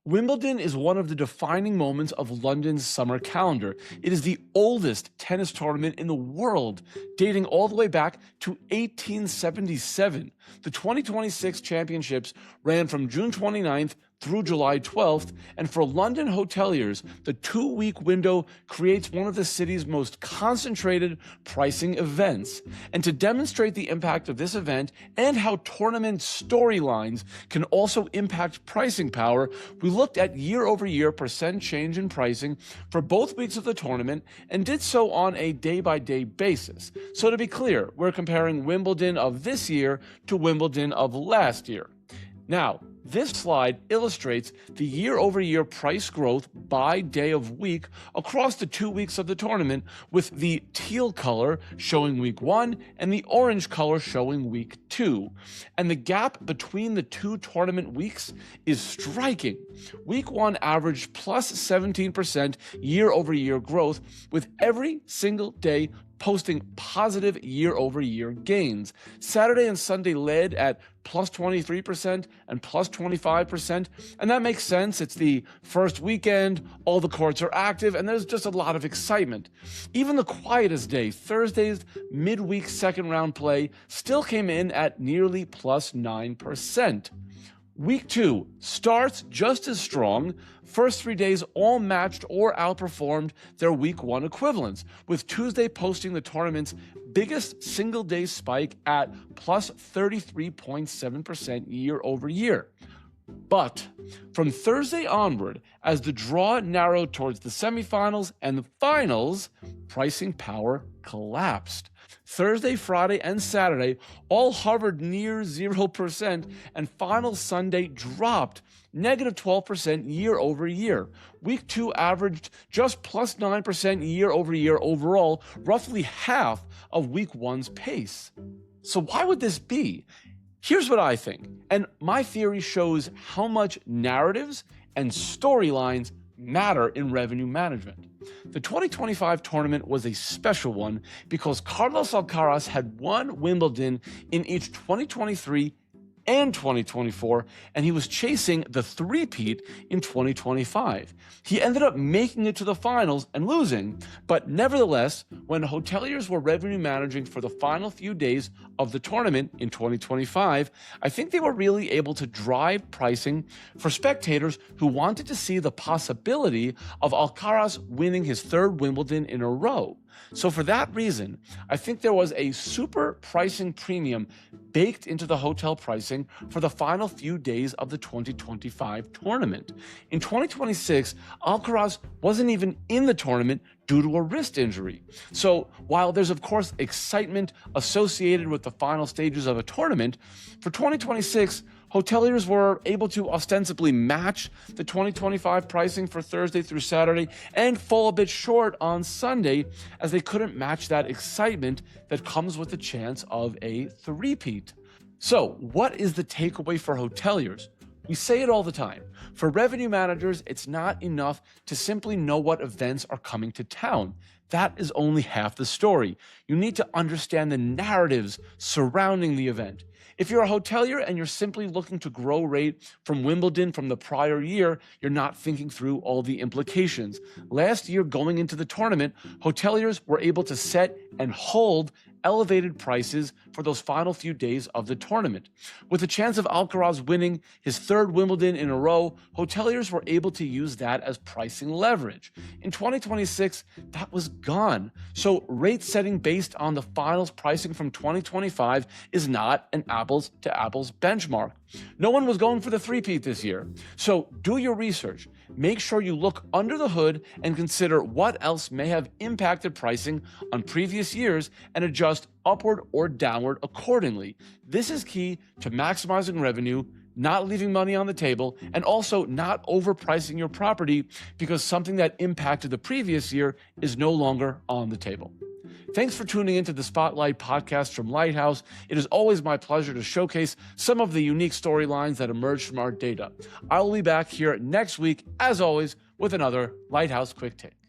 Wimbledon is one of the defining moments of London's summer calendar. It is the oldest tennis tournament in the world, dating all the way back to 1877. The 2026 championships ran from June 29th through July 12th, and for London hoteliers, the 2-week window creates one of the city's most concentrated pricing events. And to demonstrate the impact of this event and how tournament storylines can also impact pricing power, we looked at year-over-year percent change in pricing for both weeks of the tournament and did so on a day-by-day basis. So to be clear, we're comparing Wimbledon of this year to Wimbledon of last year. Now, this slide illustrates the year-over-year price growth by day of week across the 2 weeks of the tournament, with the teal color showing week 1 and the orange color showing week 2. And the gap between the two tournament weeks is striking. Week 1 averaged plus 17% year-over-year growth, with every single day posting positive year-over-year gains. Saturday and Sunday led at plus 23% and plus 25%, and that makes sense. It's the first weekend, all the courts are active, and there's just a lot of excitement. Even the quietest day, Thursday's midweek second round play, still came in at nearly plus 9%. Week 2 starts just as strong. First 3 days all matched or outperformed their week 1 equivalents, with Tuesday posting the tournament's biggest single-day spike at plus 33.7% year over year. But from Thursday onward, as the draw narrowed towards the semifinals and the finals, pricing power collapsed. Thursday, Friday, and Saturday all hovered near 0%, and final Sunday dropped negative 12% year over year. Week 2 averaged just plus 9% year over year overall, roughly half of week 1's pace. So why would this be? Here's what I think, and my theory shows how much narratives and storylines matter in revenue management. The 2025 tournament was a special one because Carlos Alcaraz had won Wimbledon in each 2023 and 2024, and he was chasing the three-peat in 2025. He ended up making it to the finals and losing, but nevertheless, when hoteliers were revenue managing for the final few days of the tournament in 2025, I think they were really able to drive pricing for spectators who wanted to see the possibility of Alcaraz winning his third Wimbledon in a row. So for that reason, I think there was a super pricing premium baked into the hotel pricing for the final few days of the 2025 tournament. In 2026, Alcaraz wasn't even in the tournament due to a wrist injury. So while there's of course excitement associated with the final stages of a tournament, for 2026, hoteliers were able to ostensibly match the 2025 pricing for Thursday through Saturday and fall a bit short on Sunday, as they couldn't match that excitement that comes with the chance of a three-peat. So what is the takeaway for hoteliers? We say it all the time. For revenue managers, it's not enough to simply know what events are coming to town. That is only half the story. You need to understand the narratives surrounding the event. If you're a hotelier and you're simply looking to grow rate from Wimbledon from the prior year, you're not thinking through all the implications. Last year, going into the tournament, hoteliers were able to set and hold elevated prices for those final few days of the tournament. With the chance of Alcaraz winning his third Wimbledon in a row, hoteliers were able to use that as pricing leverage. In 2026, that was gone. So rate setting based on the finals pricing from 2025 is not an apples to apples benchmark. No one was going for the three-peat this year. So do your research. Make sure you look under the hood and consider what else may have impacted pricing on previous years and adjust upward or downward accordingly. This is key to maximizing revenue, not leaving money on the table, and also not overpricing your property because something that impacted the previous year is no longer on the table. Thanks for tuning into the Spotlight podcast from Lighthouse. It is always my pleasure to showcase some of the unique storylines that emerge from our data. I will be back here next week, as always, with another Lighthouse Quick Take.